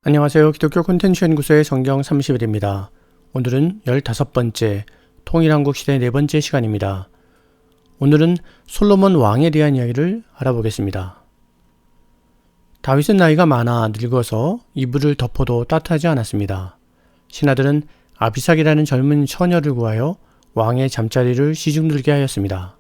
안녕하세요. 기독교 콘텐츠 연구소의 성경 30일입니다. 오늘은 15번째 통일한국 시대 네 번째 시간입니다. 오늘은 솔로몬 왕에 대한 이야기를 알아보겠습니다. 다윗은 나이가 많아 늙어서 이불을 덮어도 따뜻하지 않았습니다. 신하들은 아비삭이라는 젊은 처녀를 구하여 왕의 잠자리를 시중들게 하였습니다.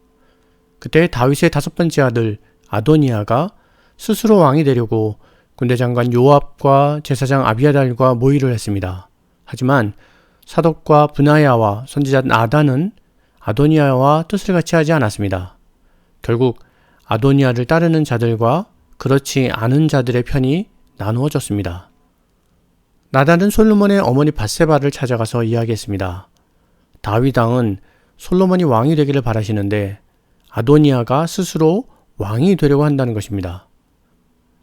그때 다윗의 5번째 아들 아도니아가 스스로 왕이 되려고 군대장관 요압과 제사장 아비아달과 모의를 했습니다. 하지만 사독과 브나야와 선지자 나단은 아도니아와 뜻을 같이 하지 않았습니다. 결국 아도니아를 따르는 자들과 그렇지 않은 자들의 편이 나누어졌습니다. 나단은 솔로몬의 어머니 밧세바를 찾아가서 이야기했습니다. 다윗 왕은 솔로몬이 왕이 되기를 바라시는데 아도니아가 스스로 왕이 되려고 한다는 것입니다.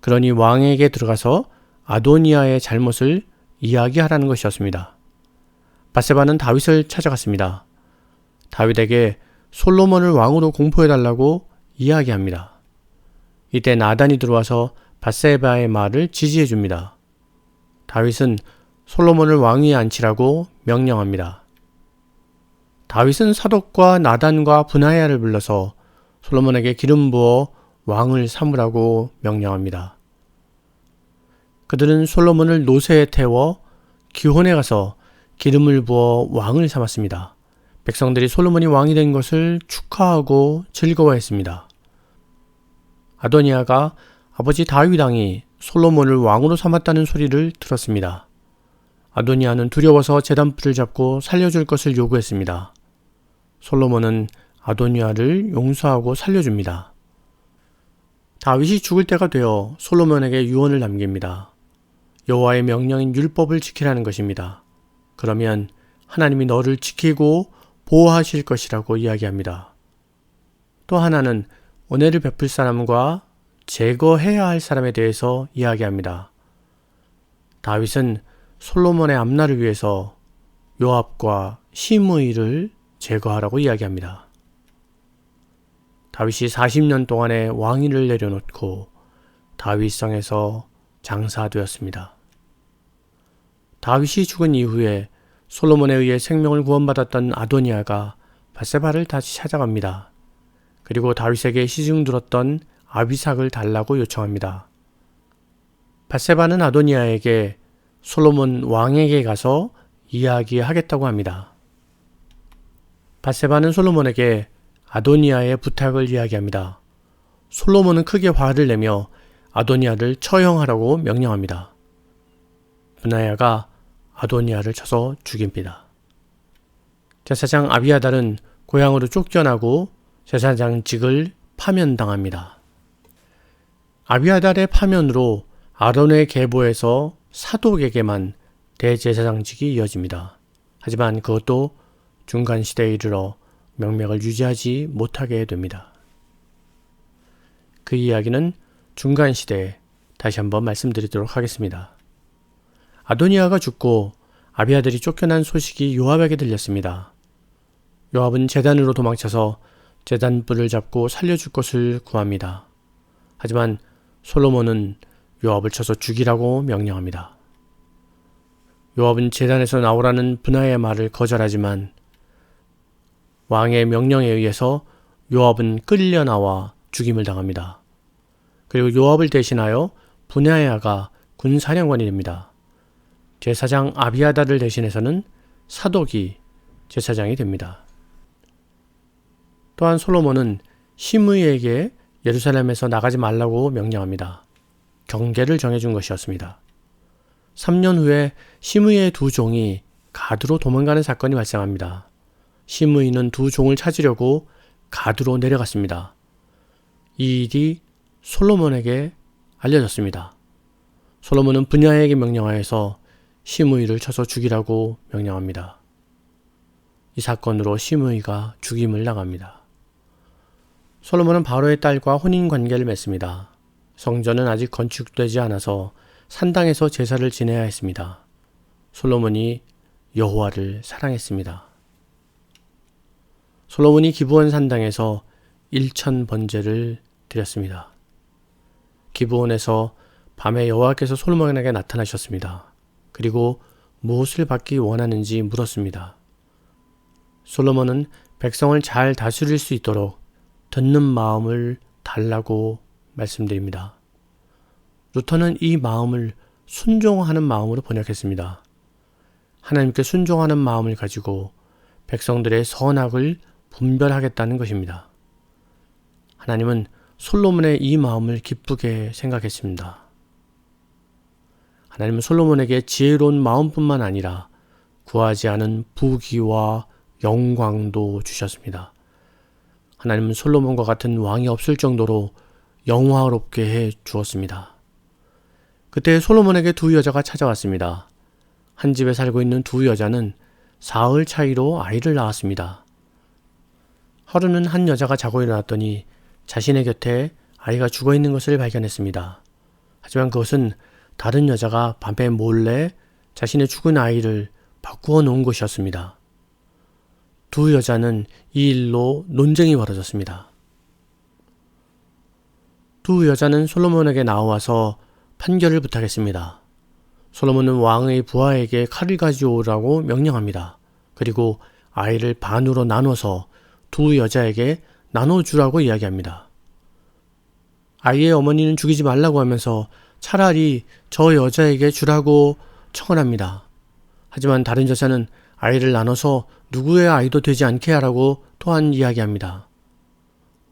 그러니 왕에게 들어가서 아도니아의 잘못을 이야기하라는 것이었습니다. 밧세바는 다윗을 찾아갔습니다. 다윗에게 솔로몬을 왕으로 공포해달라고 이야기합니다. 이때 나단이 들어와서 밧세바의 말을 지지해 줍니다. 다윗은 솔로몬을 왕위에 앉히라고 명령합니다. 다윗은 사독과 나단과 브나야를 불러서 솔로몬에게 기름 부어 왕을 삼으라고 명령합니다. 그들은 솔로몬을 노새에 태워 기혼에 가서 기름을 부어 왕을 삼았습니다. 백성들이 솔로몬이 왕이 된 것을 축하하고 즐거워했습니다. 아도니아가 아버지 다윗 왕이 솔로몬을 왕으로 삼았다는 소리를 들었습니다. 아도니아는 두려워서 제단불을 잡고 살려줄 것을 요구했습니다. 솔로몬은 아도니아를 용서하고 살려줍니다. 다윗이 죽을 때가 되어 솔로몬에게 유언을 남깁니다. 여호와의 명령인 율법을 지키라는 것입니다. 그러면 하나님이 너를 지키고 보호하실 것이라고 이야기합니다. 또 하나는 은혜를 베풀 사람과 제거해야 할 사람에 대해서 이야기합니다. 다윗은 솔로몬의 앞날을 위해서 요압과 시므이를 제거하라고 이야기합니다. 다윗이 40년 동안의 왕위를 내려놓고 다윗성에서 장사되었습니다. 다윗이 죽은 이후에 솔로몬에 의해 생명을 구원받았던 아도니아가 밧세바를 다시 찾아갑니다. 그리고 다윗에게 시중 들었던 아비삭을 달라고 요청합니다. 밧세바는 아도니아에게 솔로몬 왕에게 가서 이야기하겠다고 합니다. 밧세바는 솔로몬에게 아도니아의 부탁을 이야기합니다. 솔로몬은 크게 화를 내며 아도니아를 처형하라고 명령합니다. 브나야가 아도니아를 쳐서 죽입니다. 제사장 아비아달은 고향으로 쫓겨나고 제사장직을 파면당합니다. 아비아달의 파면으로 아론의 계보에서 사독에게만 대제사장직이 이어집니다. 하지만 그것도 중간시대에 이르러 명맥을 유지하지 못하게 됩니다. 그 이야기는 중간시대에 다시 한번 말씀드리도록 하겠습니다. 아도니아가 죽고 아비아들이 쫓겨난 소식이 요압에게 들렸습니다. 요압은 제단으로 도망쳐서 제단불을 잡고 살려줄 것을 구합니다. 하지만 솔로몬은 요압을 쳐서 죽이라고 명령합니다. 요압은 제단에서 나오라는 브나야의 말을 거절하지만 왕의 명령에 의해서 요압은 끌려 나와 죽임을 당합니다. 그리고 요압을 대신하여 브나야가 군사령관이 됩니다. 제사장 아비아달을 대신해서는 사독이 제사장이 됩니다. 또한 솔로몬은 시므이에게 예루살렘에서 나가지 말라고 명령합니다. 경계를 정해준 것이었습니다. 3년 후에 시므이의 2종이 가드로 도망가는 사건이 발생합니다. 시므이는 2종을 찾으려고 가드로 내려갔습니다. 이 일이 솔로몬에게 알려졌습니다. 솔로몬은 브냐에게 명령하여서 시므이를 쳐서 죽이라고 명령합니다. 이 사건으로 시므이가 죽임을 당합니다. 솔로몬은 바로의 딸과 혼인관계를 맺습니다. 성전은 아직 건축되지 않아서 산당에서 제사를 지내야 했습니다. 솔로몬이 여호와를 사랑했습니다. 솔로몬이 기브온 산당에서 1000번제를 드렸습니다. 기브온에서 밤에 여호와께서 솔로몬에게 나타나셨습니다. 그리고 무엇을 받기 원하는지 물었습니다. 솔로몬은 백성을 잘 다스릴 수 있도록 듣는 마음을 달라고 말씀드립니다. 루터는 이 마음을 순종하는 마음으로 번역했습니다. 하나님께 순종하는 마음을 가지고 백성들의 선악을 분별하겠다는 것입니다. 하나님은 솔로몬의 이 마음을 기쁘게 생각했습니다. 하나님은 솔로몬에게 지혜로운 마음뿐만 아니라 구하지 않은 부귀와 영광도 주셨습니다. 하나님은 솔로몬과 같은 왕이 없을 정도로 영화롭게 해 주었습니다. 그때 솔로몬에게 두 여자가 찾아왔습니다. 한 집에 살고 있는 두 여자는 사흘 차이로 아이를 낳았습니다. 하루는 한 여자가 자고 일어났더니 자신의 곁에 아이가 죽어 있는 것을 발견했습니다. 하지만 그것은 다른 여자가 밤에 몰래 자신의 죽은 아이를 바꾸어 놓은 것이었습니다. 두 여자는 이 일로 논쟁이 벌어졌습니다. 두 여자는 솔로몬에게 나와서 판결을 부탁했습니다. 솔로몬은 왕의 부하에게 칼을 가져오라고 명령합니다. 그리고 아이를 반으로 나눠서 두 여자에게 나눠주라고 이야기합니다. 아이의 어머니는 죽이지 말라고 하면서 차라리 저 여자에게 주라고 청원합니다. 하지만 다른 여자는 아이를 나눠서 누구의 아이도 되지 않게 하라고 또한 이야기합니다.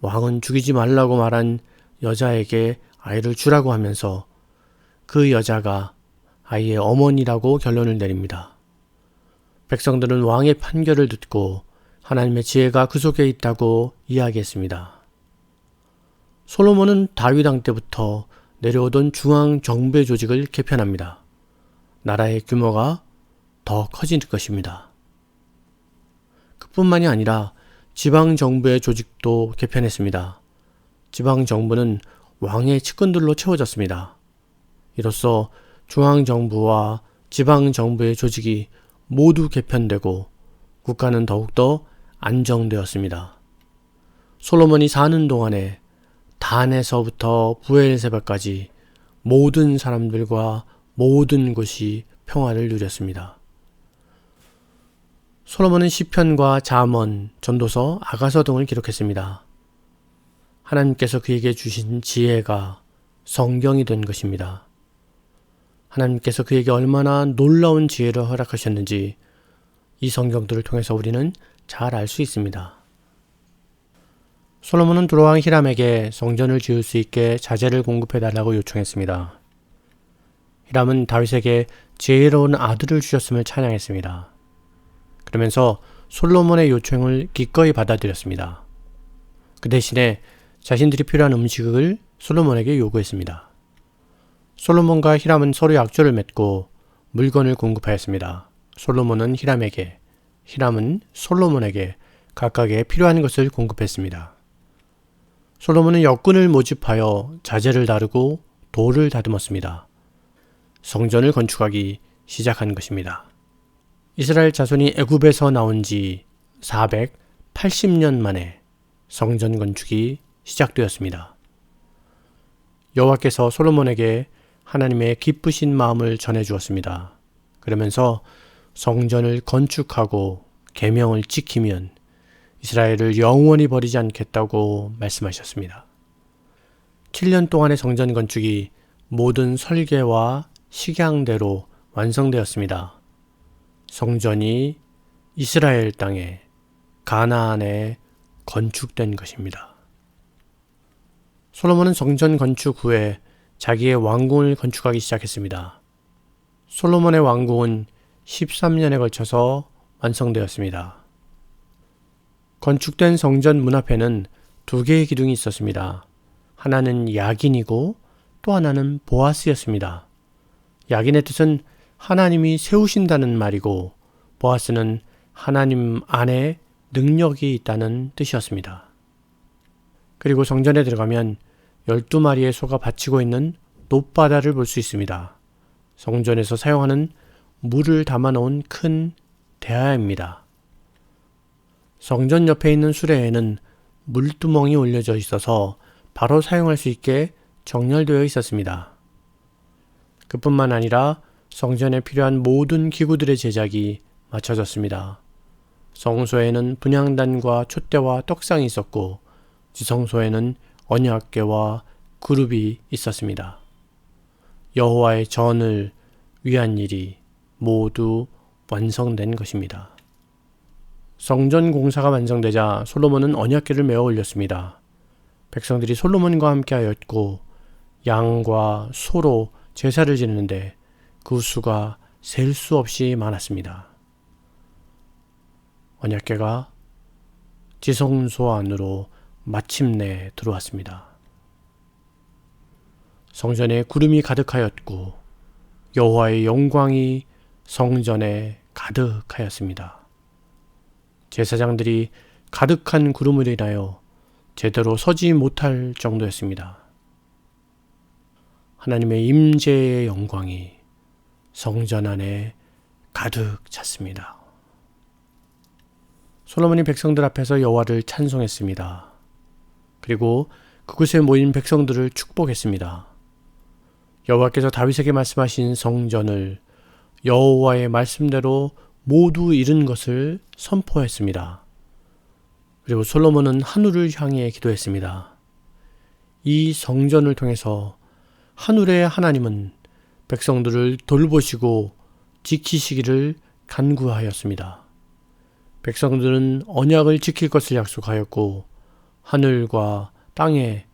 왕은 죽이지 말라고 말한 여자에게 아이를 주라고 하면서 그 여자가 아이의 어머니라고 결론을 내립니다. 백성들은 왕의 판결을 듣고 하나님의 지혜가 그 속에 있다고 이야기했습니다. 솔로몬은 다윗 왕 때부터 내려오던 중앙 정부의 조직을 개편합니다. 나라의 규모가 더 커질 것입니다. 그뿐만이 아니라 지방 정부의 조직도 개편했습니다. 지방 정부는 왕의 측근들로 채워졌습니다. 이로써 중앙 정부와 지방 정부의 조직이 모두 개편되고 국가는 더욱더 안정되었습니다. 솔로몬이 사는 동안에 단에서부터 부엘세바까지 모든 사람들과 모든 곳이 평화를 누렸습니다. 솔로몬은 시편과 잠언, 전도서, 아가서 등을 기록했습니다. 하나님께서 그에게 주신 지혜가 성경이 된 것입니다. 하나님께서 그에게 얼마나 놀라운 지혜를 허락하셨는지 이 성경들을 통해서 우리는 잘 알 수 있습니다. 솔로몬은 두로왕 히람에게 성전을 지을 수 있게 자재를 공급해달라고 요청했습니다. 히람은 다윗에게 지혜로운 아들을 주셨음을 찬양했습니다. 그러면서 솔로몬의 요청을 기꺼이 받아들였습니다. 그 대신에 자신들이 필요한 음식을 솔로몬에게 요구했습니다. 솔로몬과 히람은 서로 약조를 맺고 물건을 공급하였습니다. 솔로몬은 히람에게, 히람은 솔로몬에게 각각의 필요한 것을 공급했습니다. 솔로몬은 역군을 모집하여 자재를 다루고 돌을 다듬었습니다. 성전을 건축하기 시작한 것입니다. 이스라엘 자손이 애굽에서 나온 지 480년 만에 성전 건축이 시작되었습니다. 여호와께서 솔로몬에게 하나님의 기쁘신 마음을 전해주었습니다. 그러면서 성전을 건축하고 계명을 지키면 이스라엘을 영원히 버리지 않겠다고 말씀하셨습니다. 7년 동안의 성전 건축이 모든 설계와 식양대로 완성되었습니다. 성전이 이스라엘 땅에 가나안에 건축된 것입니다. 솔로몬은 성전 건축 후에 자기의 왕궁을 건축하기 시작했습니다. 솔로몬의 왕궁은 13년에 걸쳐서 완성되었습니다. 건축된 성전 문 앞에는 두 개의 기둥이 있었습니다. 하나는 야긴이고 또 하나는 보아스였습니다. 야긴의 뜻은 하나님이 세우신다는 말이고 보아스는 하나님 안에 능력이 있다는 뜻이었습니다. 그리고 성전에 들어가면 12마리의 소가 바치고 있는 놋바다를 볼 수 있습니다. 성전에서 사용하는 물을 담아놓은 큰 대야입니다. 성전 옆에 있는 수레에는 물두멍이 올려져 있어서 바로 사용할 수 있게 정렬되어 있었습니다. 그뿐만 아니라 성전에 필요한 모든 기구들의 제작이 마쳐졌습니다. 성소에는 분향단과 촛대와 떡상이 있었고 지성소에는 언약궤와 그룹이 있었습니다. 여호와의 전을 위한 일이 모두 완성된 것입니다. 성전 공사가 완성되자 솔로몬은 언약궤를 메어 올렸습니다. 백성들이 솔로몬과 함께하였고 양과 소로 제사를 지내는데 그 수가 셀 수 없이 많았습니다. 언약궤가 지성소 안으로 마침내 들어왔습니다. 성전에 구름이 가득하였고 여호와의 영광이 성전에 가득하였습니다. 제사장들이 가득한 구름으로 인하여 제대로 서지 못할 정도였습니다. 하나님의 임재의 영광이 성전 안에 가득 찼습니다. 솔로몬이 백성들 앞에서 여호와를 찬송했습니다. 그리고 그곳에 모인 백성들을 축복했습니다. 여호와께서 다윗에게 말씀하신 성전을 여호와의 말씀대로 모두 이룬 것을 선포했습니다. 그리고 솔로몬은 하늘을 향해 기도했습니다. 이 성전을 통해서 하늘의 하나님은 백성들을 돌보시고 지키시기를 간구하였습니다. 백성들은 언약을 지킬 것을 약속하였고 하늘과 땅에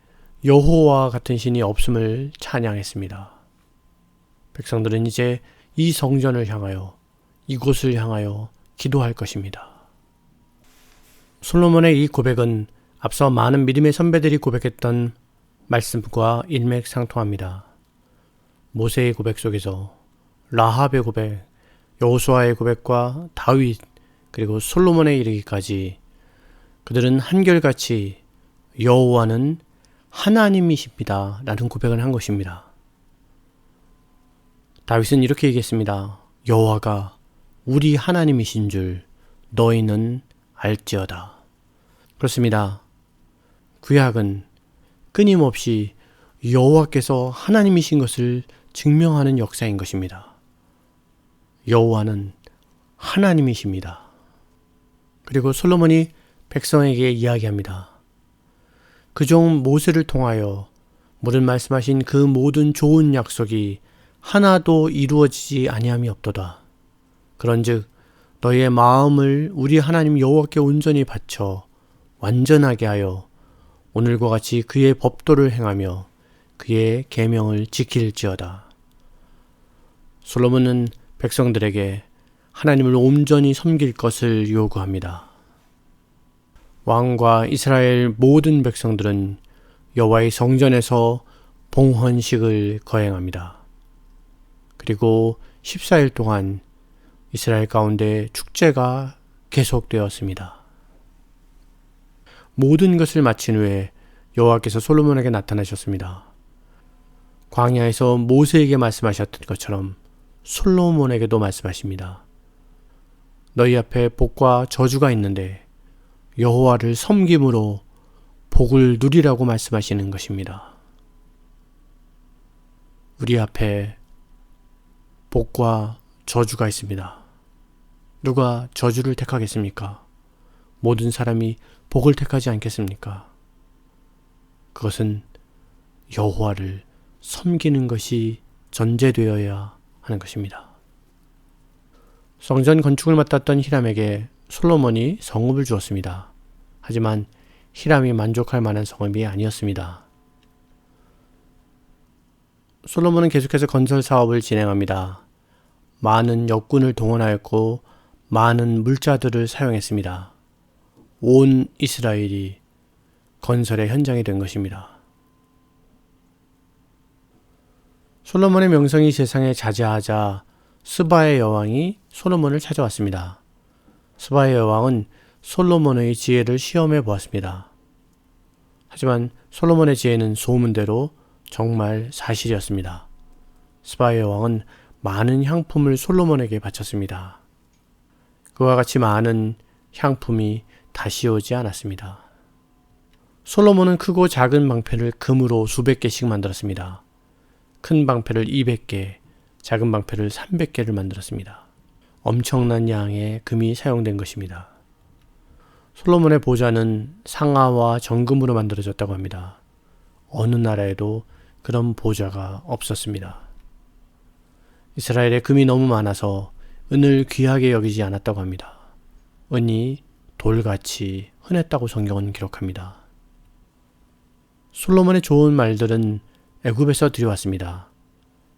여호와 같은 신이 없음을 찬양했습니다. 백성들은 이제 이 성전을 향하여 이곳을 향하여 기도할 것입니다. 솔로몬의 이 고백은 앞서 많은 믿음의 선배들이 고백했던 말씀과 일맥상통합니다. 모세의 고백 속에서 라합의 고백, 여호수아의 고백과 다윗 그리고 솔로몬에 이르기까지 그들은 한결같이 여호와는 하나님이십니다 라는 고백을 한 것입니다. 다윗은 이렇게 얘기했습니다. 여호와가 우리 하나님이신 줄 너희는 알지어다. 그렇습니다. 구약은 끊임없이 여호와께서 하나님이신 것을 증명하는 역사인 것입니다. 여호와는 하나님이십니다. 그리고 솔로몬이 백성에게 이야기합니다. 그 종 모세를 통하여 모든 말씀하신 그 모든 좋은 약속이 하나도 이루어지지 아니함이 없도다. 그런즉 너희의 마음을 우리 하나님 여호와께 온전히 바쳐 완전하게 하여 오늘과 같이 그의 법도를 행하며 그의 계명을 지킬지어다. 솔로몬은 백성들에게 하나님을 온전히 섬길 것을 요구합니다. 왕과 이스라엘 모든 백성들은 여호와의 성전에서 봉헌식을 거행합니다. 그리고 14일 동안 이스라엘 가운데 축제가 계속되었습니다. 모든 것을 마친 후에 여호와께서 솔로몬에게 나타나셨습니다. 광야에서 모세에게 말씀하셨던 것처럼 솔로몬에게도 말씀하십니다. 너희 앞에 복과 저주가 있는데 여호와를 섬김으로 복을 누리라고 말씀하시는 것입니다. 우리 앞에 복과 저주가 있습니다. 누가 저주를 택하겠습니까? 모든 사람이 복을 택하지 않겠습니까? 그것은 여호와를 섬기는 것이 전제되어야 하는 것입니다. 성전 건축을 맡았던 히람에게 솔로몬이 성읍을 주었습니다. 하지만 히람이 만족할 만한 성읍이 아니었습니다. 솔로몬은 계속해서 건설 사업을 진행합니다. 많은 역군을 동원하였고 많은 물자들을 사용했습니다. 온 이스라엘이 건설의 현장이 된 것입니다. 솔로몬의 명성이 세상에 자자하자 스바의 여왕이 솔로몬을 찾아왔습니다. 스바의 여왕은 솔로몬의 지혜를 시험해 보았습니다. 하지만 솔로몬의 지혜는 소문대로 정말 사실이었습니다. 스바의 여왕은 많은 향품을 솔로몬에게 바쳤습니다. 그와 같이 많은 향품이 다시 오지 않았습니다. 솔로몬은 크고 작은 방패를 금으로 수백 개씩 만들었습니다. 큰 방패를 200개, 작은 방패를 300개를 만들었습니다. 엄청난 양의 금이 사용된 것입니다. 솔로몬의 보좌는 상아와 정금으로 만들어졌다고 합니다. 어느 나라에도 그런 보좌가 없었습니다. 이스라엘에 금이 너무 많아서 은을 귀하게 여기지 않았다고 합니다. 은이 돌같이 흔했다고 성경은 기록합니다. 솔로몬의 좋은 말들은 애굽에서 들여왔습니다.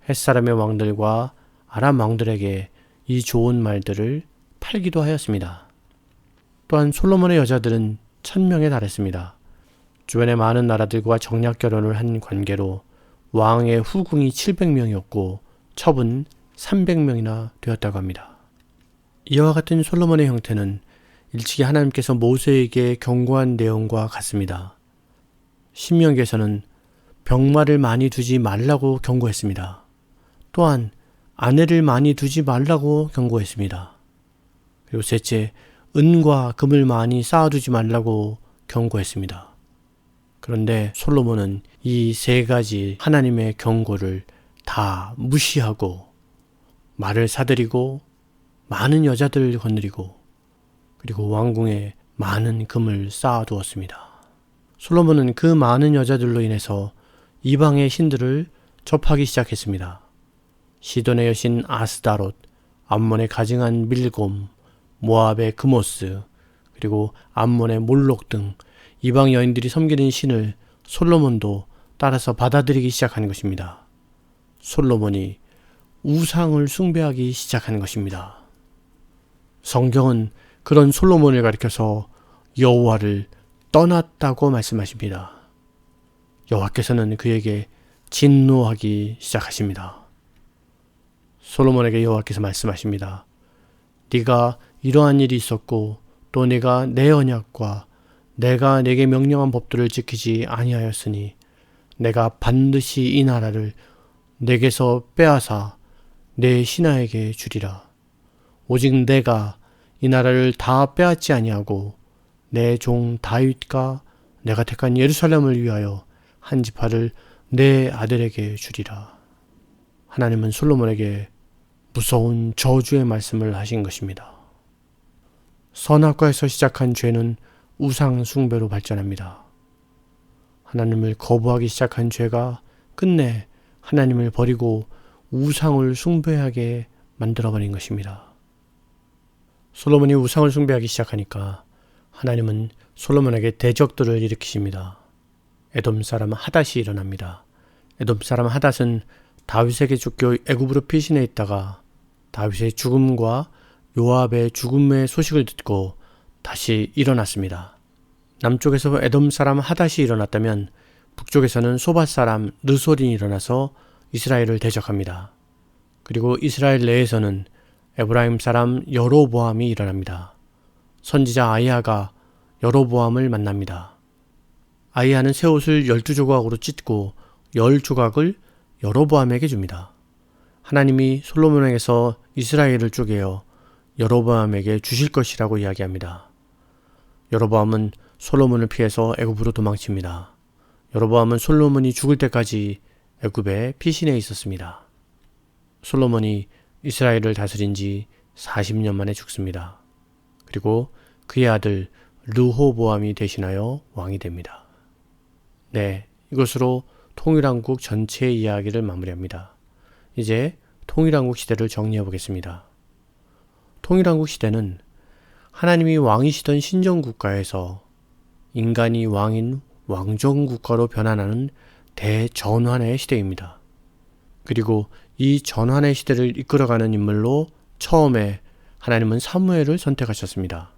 햇사람의 왕들과 아람 왕들에게 이 좋은 말들을 팔기도 하였습니다. 또한 솔로몬의 여자들은 1000명에 달했습니다. 주변의 많은 나라들과 정략 결혼을 한 관계로 왕의 후궁이 700명이었고 첩은 300명이나 되었다고 합니다. 이와 같은 솔로몬의 형태는 일찍이 하나님께서 모세에게 경고한 내용과 같습니다. 신명기에서는 병마를 많이 두지 말라고 경고했습니다. 또한 아내를 많이 두지 말라고 경고했습니다. 그리고 셋째, 은과 금을 많이 쌓아두지 말라고 경고했습니다. 그런데 솔로몬은 이 세 가지 하나님의 경고를 다 무시하고 말을 사들이고 많은 여자들을 거느리고 그리고 왕궁에 많은 금을 쌓아두었습니다. 솔로몬은 그 많은 여자들로 인해서 이방의 신들을 접하기 시작했습니다. 시돈의 여신 아스다롯, 암몬의 가증한 밀곰, 모압의 그모스, 그리고 암몬의 몰록 등 이방 여인들이 섬기는 신을 솔로몬도 따라서 받아들이기 시작한 것입니다. 솔로몬이 우상을 숭배하기 시작한 것입니다. 성경은 그런 솔로몬을 가리켜서 여호와를 떠났다고 말씀하십니다. 여호와께서는 그에게 진노하기 시작하십니다. 솔로몬에게 여호와께서 말씀하십니다. 네가 이러한 일이 있었고 또 네가 내 언약과 내가 네게 명령한 법들을 지키지 아니하였으니 내가 반드시 이 나라를 네게서 빼앗아 내 신하에게 주리라. 오직 내가 이 나라를 다 빼앗지 아니하고 내 종 다윗과 내가 택한 예루살렘을 위하여 한 지파를 내 아들에게 주리라. 하나님은 솔로몬에게 무서운 저주의 말씀을 하신 것입니다. 선악과에서 시작한 죄는 우상 숭배로 발전합니다. 하나님을 거부하기 시작한 죄가 끝내 하나님을 버리고 우상을 숭배하게 만들어버린 것입니다. 솔로몬이 우상을 숭배하기 시작하니까 하나님은 솔로몬에게 대적들을 일으키십니다. 에돔 사람 하닷이 일어납니다. 에돔 사람 하닷은 다윗에게 쫓겨 애굽으로 피신해 있다가 다윗의 죽음과 요압의 죽음의 소식을 듣고 다시 일어났습니다. 남쪽에서 에돔 사람 하닷이 일어났다면 북쪽에서는 소밧 사람 르솔이 일어나서 이스라엘을 대적합니다. 그리고 이스라엘 내에서는 에브라임 사람 여로보암이 일어납니다. 선지자 아이야가 여로보암을 만납니다. 아이야는 새 옷을 12조각으로 찢고 10조각을 여로보암에게 줍니다. 하나님이 솔로몬에게서 이스라엘을 쪼개어 여로보암에게 주실 것이라고 이야기합니다. 여로보암은 솔로몬을 피해서 애굽으로 도망칩니다. 여로보암은 솔로몬이 죽을 때까지 애굽에 피신해 있었습니다. 솔로몬이 이스라엘을 다스린 지 40년 만에 죽습니다. 그리고 그의 아들 르호보암이 대신하여 왕이 됩니다. 네, 이것으로 통일왕국 전체의 이야기를 마무리합니다. 이제 통일왕국 시대를 정리해 보겠습니다. 통일왕국 시대는 하나님이 왕이시던 신정국가에서 인간이 왕인 왕정국가로 변환하는 대전환의 시대입니다. 그리고 이 전환의 시대를 이끌어가는 인물로 처음에 하나님은 사무엘을 선택하셨습니다.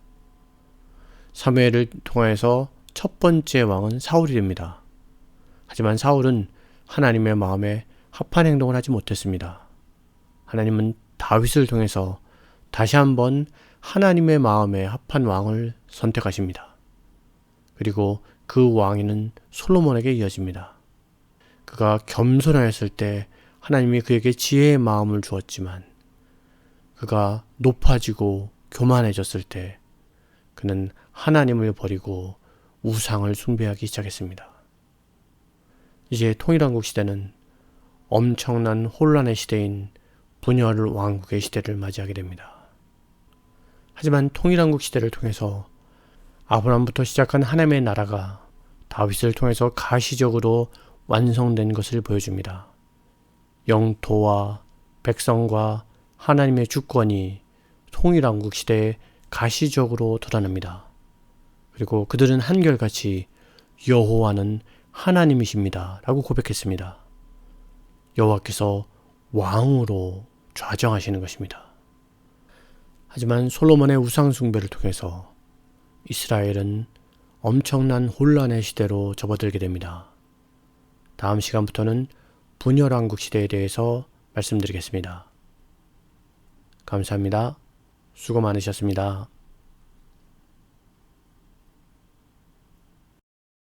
사무엘을 통해서 첫 번째 왕은 사울이 됩니다. 하지만 사울은 하나님의 마음에 합한 행동을 하지 못했습니다. 하나님은 다윗을 통해서 다시 한번 하나님의 마음에 합한 왕을 선택하십니다. 그리고 그 왕위는 솔로몬에게 이어집니다. 그가 겸손하였을 때 하나님이 그에게 지혜의 마음을 주었지만 그가 높아지고 교만해졌을 때 그는 하나님을 버리고 우상을 숭배하기 시작했습니다. 이제 통일왕국 시대는 엄청난 혼란의 시대인 분열 왕국의 시대를 맞이하게 됩니다. 하지만 통일왕국 시대를 통해서 아브라함부터 시작한 하나님의 나라가 다윗을 통해서 가시적으로 완성된 것을 보여줍니다. 영토와 백성과 하나님의 주권이 통일왕국 시대에 가시적으로 드러납니다. 그리고 그들은 한결같이 여호와는 하나님이십니다 라고 고백했습니다. 여호와께서 왕으로 좌정하시는 것입니다. 하지만 솔로몬의 우상 숭배를 통해서 이스라엘은 엄청난 혼란의 시대로 접어들게 됩니다. 다음 시간부터는 분열왕국 시대에 대해서 말씀드리겠습니다. 감사합니다. 수고 많으셨습니다.